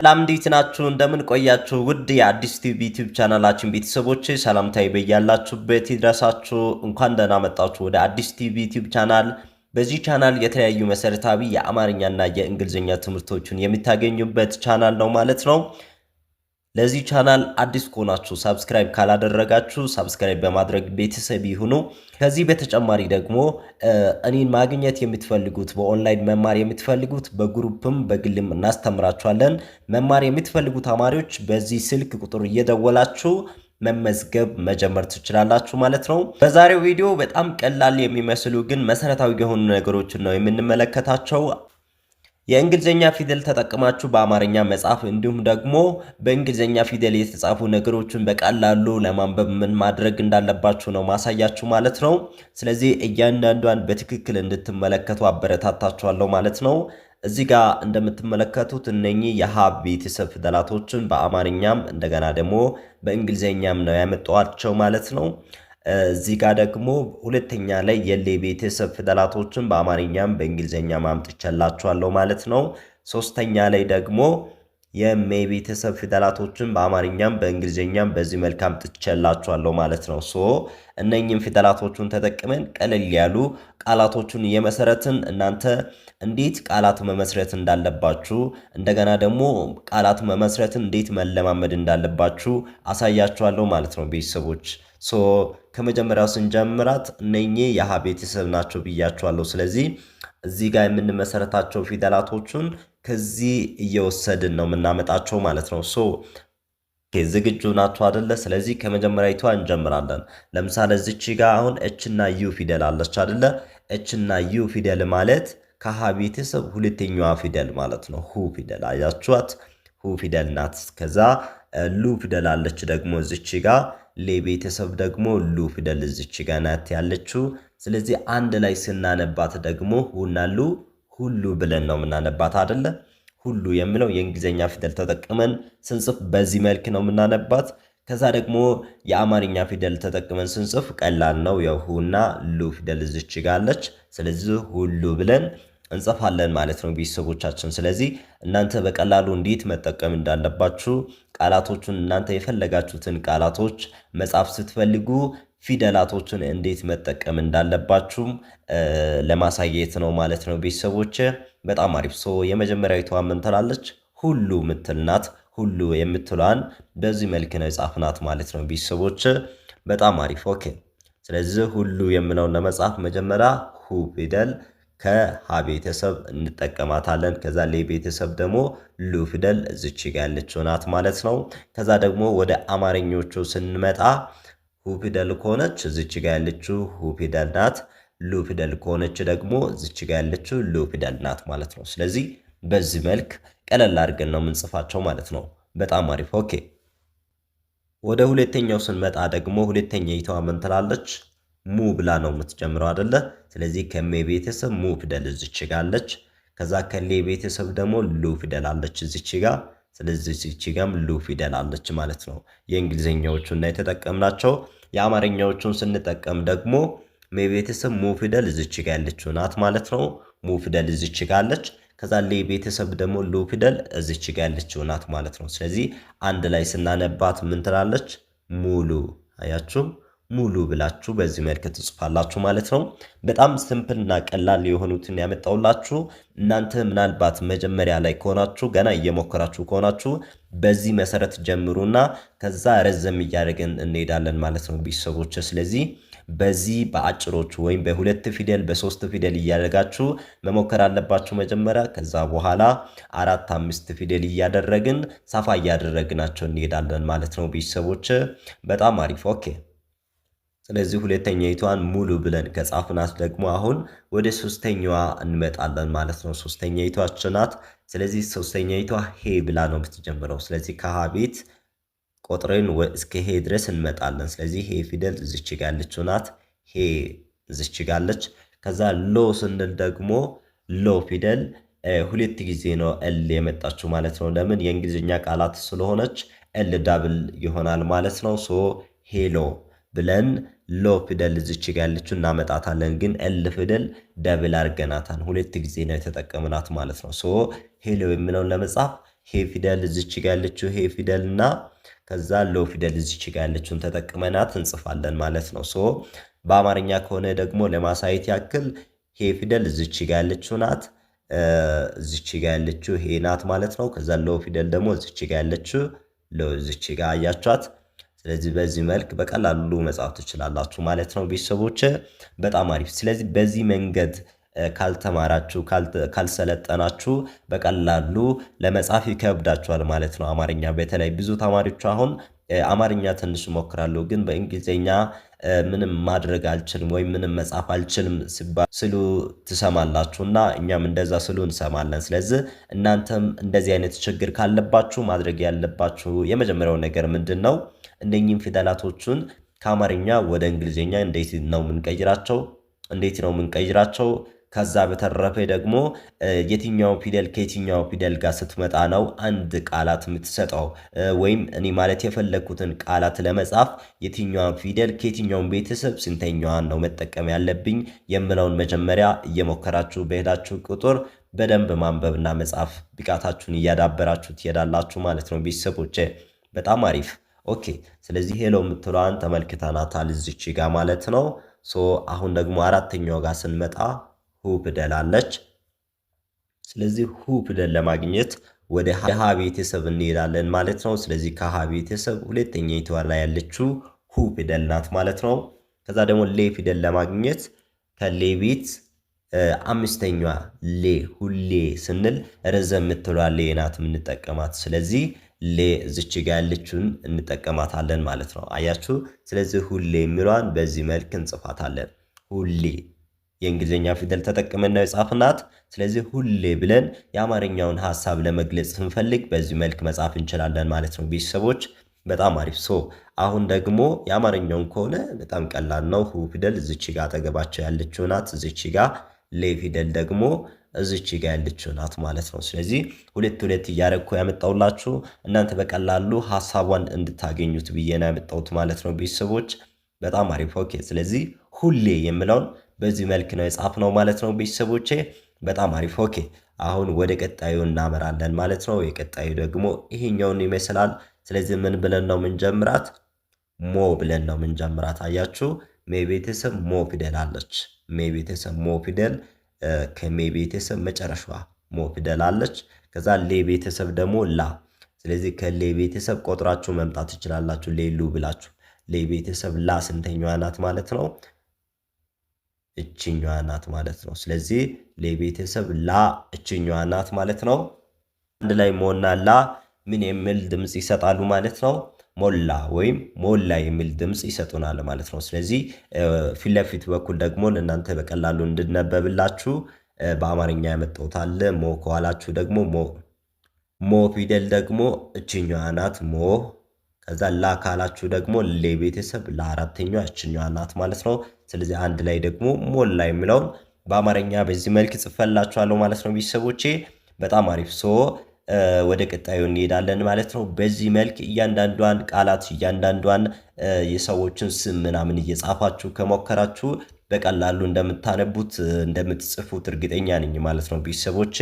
ሰላም እንዴት ናችሁ? እንደምን ቆያችሁ? ውድ የአዲስ ቲቪ ዩቲዩብ ቻናላችን ቤተሰቦች ሰላምታዬ በያላችሁበት ይድረሳችሁ። እንኳን ደህና መጣችሁ ወደ አዲስ ቲቪ ዩቲዩብ ቻናል። በዚህ ቻናል የተለያዩ መሰረታዊ የአማርኛና የእንግሊዝኛ ትምህርቶችን የምታገኙበት ቻናል ነው ማለት ነው። ለዚህ ቻናል አዲስ ከሆናችሁ ሰብስክራይብ ካላደረጋችሁ ሰብስክራይብ በማድረግ ቤተሰብ ይሁኑ። ከዚህ በተጨማሪ ደግሞ እኔን ማግኘት የምትፈልጉት በኦንላይን መማር የምትፈልጉት በግሩፕም በግልም እናስተምራችኋለን። መማር የምትፈልጉ ተማሪዎች በዚህ ስልክ ቁጥር እየደወላችሁ መመዝገብ መጀመር ትችላላችሁ ማለት ነው። በዛሬው ቪዲዮ በጣም ቀላል የሚመስሉ ግን መሰረታዊ የሆኑ ነገሮችን ነው የምንመለከታቸው። የእንግሊዘኛ ፊደል ተጠቅማችሁ በአማርኛ መጻፍ እንዲሁም ደግሞ በእንግሊዘኛ ፊደል የተጻፉ ነገሮችን በቀላሉ ለማንበብ ምን ማድረግ እንዳለባችሁ ነው ማሳያችሁ ማለት ነው። ስለዚህ እያንዳንዷን በትክክል እንድትመለከቱ አበረታታችኋለሁ ማለት ነው። እዚህ ጋር እንደምትመለከቱት እነኚህ የሀ ቤተሰብ ፊደላቶችን በአማርኛም እንደገና ደግሞ በእንግሊዘኛም ነው ያመጣኋቸው ማለት ነው። እዚህ ጋር ደግሞ ሁለተኛ ላይ የሌ ቤተሰብ ፊደላቶችን በአማርኛም በእንግሊዘኛም አምጥቼላችኋለሁ ማለት ነው። ሶስተኛ ላይ ደግሞ የሜ ቤተሰብ ፊደላቶችን በአማርኛም በእንግሊዘኛም በዚህ መልክ አምጥቼላችኋለሁ ማለት ነው። እነኚህን ፊደላቶቹን ተጠቅመን ቀለል ያሉ ቃላቶቹን የመሰረትን እናንተ እንዴት ቃላት መመስረት እንዳለባችሁ እንደገና ደግሞ ቃላት መመስረትን እንዴት መለማመድ እንዳለባችሁ አሳያችኋለሁ ማለት ነው ቤተሰቦች። ከመጀመሪያው ስንጀምራት እነኚህ የሀ ቤተሰብ ናቸው ብያችኋለሁ። ስለዚህ እዚህ ጋር የምንመሰረታቸው ፊደላቶቹን ከዚህ እየወሰድን ነው የምናመጣቸው ማለት ነው። ዝግጁ ናችሁ አይደለ? ስለዚህ ከመጀመሪያዊቷ እንጀምራለን። ለምሳሌ እዚች ጋር አሁን ኤች እና ዩ ፊደል አለች አይደለ? ኤች እና ዩ ፊደል ማለት ከሀ ቤተሰብ ሁለተኛዋ ፊደል ማለት ነው። ሁ ፊደል አያችኋት? ሁ ፊደል ናት። ከዛ ሉ ፊደል አለች ደግሞ እዚች ጋር ለቤተሰብ ደግሞ ሉ ፊደል እዚች ጋር ናት ያለችው። ስለዚህ አንድ ላይ ስናነባት ደግሞ ሁና ሉ ሁሉ ብለን ነው የምናነባት አይደለ? ሁሉ የሚለው የእንግሊዘኛ ፊደል ተጠቅመን ስንጽፍ በዚህ መልክ ነው የምናነባት። ከዛ ደግሞ የአማርኛ ፊደል ተጠቅመን ስንጽፍ ቀላል ነው። የሁና ሉ ፊደል እዚች ጋር አለች። ስለዚህ ሁሉ ብለን እንጽፋለን ማለት ነው ቤተሰቦቻችን። ስለዚህ እናንተ በቀላሉ እንዴት መጠቀም እንዳለባችሁ ቃላቶቹን እናንተ የፈለጋችሁትን ቃላቶች መጻፍ ስትፈልጉ ፊደላቶችን እንዴት መጠቀም እንዳለባችሁ ለማሳየት ነው ማለት ነው ቤተሰቦች። በጣም አሪፍ። የመጀመሪያዊቷ ምን ትላለች? ሁሉ ምትልናት። ሁሉ የምትሏን በዚህ መልክ ነው የጻፍናት ማለት ነው ቤተሰቦች። በጣም አሪፍ። ኦኬ። ስለዚህ ሁሉ የምለውን ለመጻፍ መጀመሪያ ሁ ፊደል ከሀ ቤተሰብ እንጠቀማታለን። ከዛ ለ ቤተሰብ ደግሞ ሉ ፊደል እዚች ጋር ያለችው ናት ማለት ነው። ከዛ ደግሞ ወደ አማርኞቹ ስንመጣ ሁ ፊደል ከሆነች እዚች ጋር ያለችው ሁ ፊደል ናት። ሉ ፊደል ከሆነች ደግሞ እዚች ጋር ያለችው ሉ ፊደል ናት ማለት ነው። ስለዚህ በዚህ መልክ ቀለል አድርገን ነው የምንጽፋቸው ማለት ነው። በጣም አሪፍ። ኦኬ። ወደ ሁለተኛው ስንመጣ ደግሞ ሁለተኛይቷ ምን ትላለች? ሙ ብላ ነው የምትጀምረው አይደለ? ስለዚህ ከሜ ቤተሰብ ሙ ፊደል እዚች ጋር አለች። ከዛ ከሌ ቤተሰብ ደግሞ ሉ ፊደል አለች እዚች ጋር። ስለዚህ እዚች ጋርም ሉ ፊደል አለች ማለት ነው። የእንግሊዘኛዎቹና የተጠቀምናቸው የአማርኛዎቹን ስንጠቀም ደግሞ ሜ ቤተሰብ ሙ ፊደል እዚች ጋር ያለችው ናት ማለት ነው። ሙ ፊደል እዚች ጋር አለች። ከዛ ሌ ቤተሰብ ደግሞ ሉ ፊደል እዚች ጋር ያለችው ናት ማለት ነው። ስለዚህ አንድ ላይ ስናነባት ምን ትላለች? ሙሉ። አያችሁ? ሙሉ ብላችሁ በዚህ መልክ ትጽፋላችሁ ማለት ነው። በጣም ሲምፕልና ቀላል የሆኑትን ያመጣውላችሁ። እናንተ ምናልባት መጀመሪያ ላይ ከሆናችሁ ገና እየሞከራችሁ ከሆናችሁ በዚህ መሰረት ጀምሩና ከዛ ረዘም እያደረግን እንሄዳለን ማለት ነው ቤተሰቦች። ስለዚህ በዚህ በአጭሮቹ ወይም በሁለት ፊደል በሶስት ፊደል እያደረጋችሁ መሞከር አለባችሁ መጀመሪያ። ከዛ በኋላ 4 5 ፊደል እያደረግን ሰፋ እያደረግናቸው እንሄዳለን ማለት ነው ቤተሰቦች። በጣም አሪፍ። ኦኬ። ስለዚህ ሁለተኛይቷን ሙሉ ብለን ከጻፍናት ደግሞ አሁን ወደ ሶስተኛዋ እንመጣለን ማለት ነው። ሶስተኛይቷ ናት። ስለዚህ ሶስተኛይቷ ሄ ብላ ነው የምትጀምረው። ስለዚህ ከሀ ቤት ቆጥረን እስከ ሄ ድረስ እንመጣለን። ስለዚህ ሄ ፊደል እዚች ጋር ያለችው ናት። ሄ እዚች ጋር አለች። ከዛ ሎ ስንል ደግሞ ሎ ፊደል ሁለት ጊዜ ነው ኤል የመጣችው ማለት ነው። ለምን? የእንግሊዝኛ ቃላት ስለሆነች ኤል ዳብል ይሆናል ማለት ነው። ሄሎ ብለን ሎ ፊደል እዚች ጋር ያለችው እናመጣታለን። ግን ኤል ፊደል ደብል አድርገናታል። ሁለት ጊዜ ነው የተጠቀምናት ማለት ነው። ሄሎ የሚለውን ለመጻፍ ሄ ፊደል እዚች ጋ ያለችው ሄ ፊደል እና ከዛ ሎ ፊደል እዚች ጋ ያለችውን ተጠቅመናት እንጽፋለን ማለት ነው። ሶ በአማርኛ ከሆነ ደግሞ ለማሳየት ያክል ሄ ፊደል እዚች ጋ ያለችው ናት። እዚች ጋ ያለችው ሄ ናት ማለት ነው። ከዛ ሎ ፊደል ደግሞ እዚች ጋ ያለችው ሎ እዚች ጋ አያችኋት። ስለዚህ በዚህ መልክ በቀላሉ መጻፍ ትችላላችሁ ማለት ነው ቤተሰቦች። በጣም አሪፍ። ስለዚህ በዚህ መንገድ ካልተማራችሁ ካልሰለጠናችሁ በቀላሉ ለመጻፍ ይከብዳችኋል ማለት ነው አማርኛ። በተለይ ብዙ ተማሪዎች አሁን አማርኛ ትንሽ እሞክራለሁ ግን በእንግሊዝኛ ምንም ማድረግ አልችልም ወይም ምንም መጻፍ አልችልም ስሉ ትሰማላችሁ እና እኛም እንደዛ ስሉ እንሰማለን። ስለዚህ እናንተም እንደዚህ አይነት ችግር ካለባችሁ ማድረግ ያለባችሁ የመጀመሪያው ነገር ምንድን ነው? እነኚህን ፊደላቶቹን ከአማርኛ ወደ እንግሊዝኛ እንዴት ነው የምንቀይራቸው? ከዛ በተረፈ ደግሞ የትኛው ፊደል ከየትኛው ፊደል ጋር ስትመጣ ነው አንድ ቃላት የምትሰጠው? ወይም እኔ ማለት የፈለኩትን ቃላት ለመጻፍ የትኛውን ፊደል ከየትኛውን ቤተሰብ ስንተኛዋን ነው መጠቀም ያለብኝ የምለውን መጀመሪያ እየሞከራችሁ በሄዳችሁ ቁጥር በደንብ ማንበብና መጻፍ ብቃታችሁን እያዳበራችሁ ትሄዳላችሁ ማለት ነው ቤተሰቦቼ። በጣም አሪፍ። ኦኬ። ስለዚህ ሄሎ የምትለዋን ተመልክተናታል እዚች ጋር ማለት ነው። ሶ አሁን ደግሞ አራተኛው ጋር ስንመጣ ሁ ፊደል አለች። ስለዚህ ሁ ፊደል ለማግኘት ወደ ሀ ቤተሰብ እንሄዳለን ማለት ነው። ስለዚህ ከሀ ቤተሰብ ሁለተኛይቷ ላይ ያለችው ሁ ፊደል ናት ማለት ነው። ከዛ ደግሞ ሌ ፊደል ለማግኘት ከሌ ቤት አምስተኛዋ ሌ ሁሌ ስንል ረዘም የምትለዋ ሌ ናት የምንጠቀማት። ስለዚህ ሌ እዚች ጋ ያለችውን እንጠቀማታለን ማለት ነው። አያችሁ። ስለዚህ ሁሌ የሚሏን በዚህ መልክ እንጽፋታለን። ሁሌ የእንግሊዝኛ ፊደል ተጠቅመን ነው የጻፍናት። ስለዚህ ሁሌ ብለን የአማርኛውን ሐሳብ ለመግለጽ ስንፈልግ በዚህ መልክ መጻፍ እንችላለን ማለት ነው ቤተሰቦች። በጣም አሪፍ። ሶ አሁን ደግሞ የአማርኛውን ከሆነ በጣም ቀላል ነው። ሁ ፊደል እዚች ጋ አጠገባቸው ያለችው ናት። እዚች ጋ ሌ ፊደል ደግሞ እዚች ጋ ያለችው ናት ማለት ነው። ስለዚህ ሁለት እያረግኩ ያመጣውላችሁ እናንተ በቀላሉ ሐሳቧን እንድታገኙት ብዬ ነው ያመጣሁት ማለት ነው ቤተሰቦች። በጣም አሪፍ። ኦኬ። ስለዚህ ሁሌ የምለውን በዚህ መልክ ነው የጻፍነው ማለት ነው ቤተሰቦቼ። በጣም አሪፍ። ኦኬ። አሁን ወደ ቀጣዩ እናመራለን ማለት ነው። የቀጣዩ ደግሞ ይሄኛውን ይመስላል። ስለዚህ ምን ብለን ነው ምንጀምራት? ሞ ብለን ነው ምንጀምራት። አያችሁ። ሜ ቤተሰብ ሞ ፊደል አለች። ሜ ቤተሰብ ሞ ፊደል ከሜ ቤተሰብ መጨረሻዋ ሞ ፊደል አለች። ከዛ ሌ ቤተሰብ ደግሞ ላ። ስለዚህ ከሌ ቤተሰብ ቆጥራችሁ መምጣት ትችላላችሁ። ሌሉ ብላችሁ ሌ ቤተሰብ ላ ስንተኛዋ ናት ማለት ነው? እችኛዋ ናት ማለት ነው። ስለዚህ ሌ ቤተሰብ ላ እችኛዋ ናት ማለት ነው። አንድ ላይ ሞና ላ ምን የሚል ድምጽ ይሰጣሉ ማለት ነው? ሞላ ወይም ሞላ የሚል ድምጽ ይሰጡናል ማለት ነው። ስለዚህ ፊት ለፊት በኩል ደግሞ ለእናንተ በቀላሉ እንድነበብላችሁ በአማርኛ ያመጣሁት አለ። ሞ ከኋላችሁ ደግሞ ሞ ፊደል ደግሞ እችኛዋ ናት ሞ። ከዛ ላ ካላችሁ ደግሞ ሌ ቤተሰብ ለአራተኛዋ እችኛዋ ናት ማለት ነው። ስለዚህ አንድ ላይ ደግሞ ሞላ የሚለውን በአማርኛ በዚህ መልክ ጽፈላችኋለሁ ማለት ነው ቤተሰቦቼ። በጣም አሪፍ። ሶ ወደ ቀጣዩ እንሄዳለን ማለት ነው። በዚህ መልክ እያንዳንዷን ቃላት እያንዳንዷን የሰዎችን ስም ምናምን እየጻፋችሁ ከሞከራችሁ በቀላሉ እንደምታነቡት እንደምትጽፉት እርግጠኛ ነኝ ማለት ነው ቤተሰቦቼ።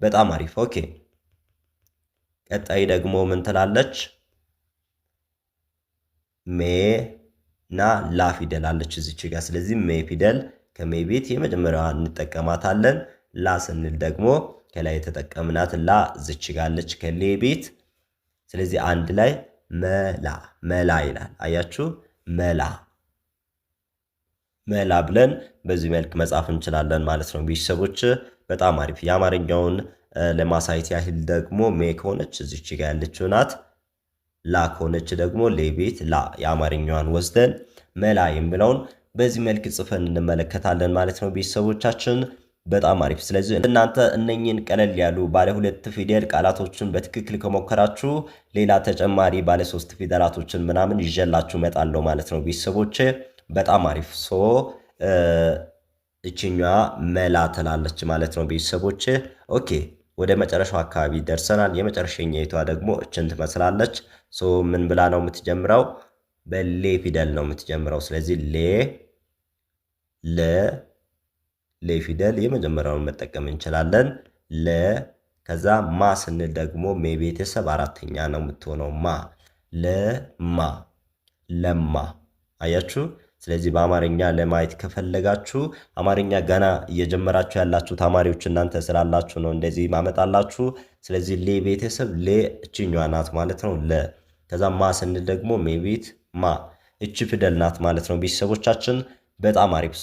በጣም አሪፍ። ኦኬ። ቀጣይ ደግሞ ምን ትላለች? ሜ እና ላ ፊደል አለች እዚች ጋር። ስለዚህ ሜ ፊደል ከሜ ቤት የመጀመሪያዋ እንጠቀማታለን። ላ ስንል ደግሞ ከላይ የተጠቀምናት ላ እዚች ጋር አለች ከሌ ቤት። ስለዚህ አንድ ላይ መላ ይላል። አያችሁ። መላ ብለን በዚህ መልክ መጻፍ እንችላለን ማለት ነው ቤተሰቦች። በጣም አሪፍ። የአማርኛውን ለማሳየት ያህል ደግሞ ሜ ከሆነች እዚች ጋር ያለችው ናት። ላ ከሆነች ደግሞ ሌቤት ላ የአማርኛዋን ወስደን መላ የሚለውን በዚህ መልክ ጽፈን እንመለከታለን ማለት ነው ቤተሰቦቻችን። በጣም አሪፍ። ስለዚህ እናንተ እነኚህን ቀለል ያሉ ባለ ሁለት ፊደል ቃላቶችን በትክክል ከሞከራችሁ ሌላ ተጨማሪ ባለ ሶስት ፊደላቶችን ምናምን ይዤላችሁ እመጣለሁ ማለት ነው ቤተሰቦቼ። በጣም አሪፍ። ሶ እችኛዋ መላ ትላለች ማለት ነው ቤተሰቦቼ። ኦኬ። ወደ መጨረሻው አካባቢ ደርሰናል። የመጨረሻኛይቷ ደግሞ እችን ትመስላለች። ሶ ምን ብላ ነው የምትጀምረው? በሌ ፊደል ነው የምትጀምረው። ስለዚህ ሌ ፊደል የመጀመሪያውን መጠቀም እንችላለን። ከዛ ማ ስንል ደግሞ ሜ ቤተሰብ አራተኛ ነው የምትሆነው ማ ለማ አያችሁ። ስለዚህ በአማርኛ ለማየት ከፈለጋችሁ አማርኛ ገና እየጀመራችሁ ያላችሁ ተማሪዎች እናንተ ስላላችሁ ነው እንደዚህ ማመጣላችሁ። ስለዚህ ሌ ቤተሰብ ሌ እችኛዋ ናት ማለት ነው ለ። ከዛ ማ ስንል ደግሞ ሜቤት ማ እቺ ፊደል ናት ማለት ነው ቤተሰቦቻችን። በጣም አሪፍ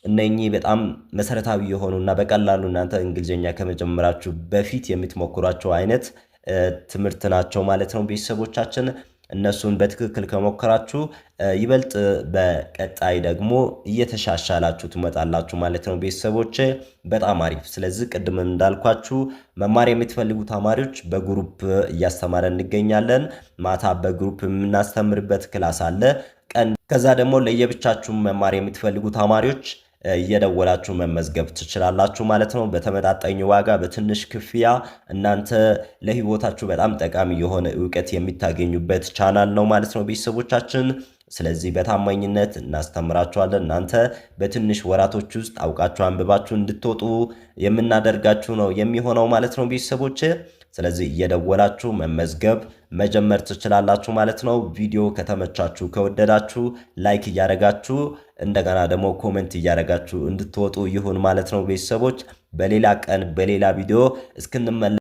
እነኚህ በጣም መሰረታዊ የሆኑና በቀላሉ እናንተ እንግሊዝኛ ከመጀመራችሁ በፊት የምትሞክሯቸው አይነት ትምህርት ናቸው ማለት ነው ቤተሰቦቻችን። እነሱን በትክክል ከሞከራችሁ ይበልጥ በቀጣይ ደግሞ እየተሻሻላችሁ ትመጣላችሁ ማለት ነው ቤተሰቦች። በጣም አሪፍ። ስለዚህ ቅድም እንዳልኳችሁ መማር የምትፈልጉ ተማሪዎች በግሩፕ እያስተማረን እንገኛለን። ማታ በግሩፕ የምናስተምርበት ክላስ አለ ቀን። ከዛ ደግሞ ለየብቻችሁ መማር የምትፈልጉ ተማሪዎች እየደወላችሁ መመዝገብ ትችላላችሁ ማለት ነው። በተመጣጣኝ ዋጋ በትንሽ ክፍያ እናንተ ለህይወታችሁ በጣም ጠቃሚ የሆነ ዕውቀት የሚታገኙበት ቻናል ነው ማለት ነው ቤተሰቦቻችን። ስለዚህ በታማኝነት እናስተምራችኋለን። እናንተ በትንሽ ወራቶች ውስጥ አውቃችሁ አንብባችሁ እንድትወጡ የምናደርጋችሁ ነው የሚሆነው ማለት ነው ቤተሰቦች። ስለዚህ እየደወላችሁ መመዝገብ መጀመር ትችላላችሁ ማለት ነው። ቪዲዮ ከተመቻችሁ ከወደዳችሁ ላይክ እያደረጋችሁ እንደገና ደግሞ ኮሜንት እያደረጋችሁ እንድትወጡ ይሁን ማለት ነው ቤተሰቦች። በሌላ ቀን በሌላ ቪዲዮ እስክንመለስ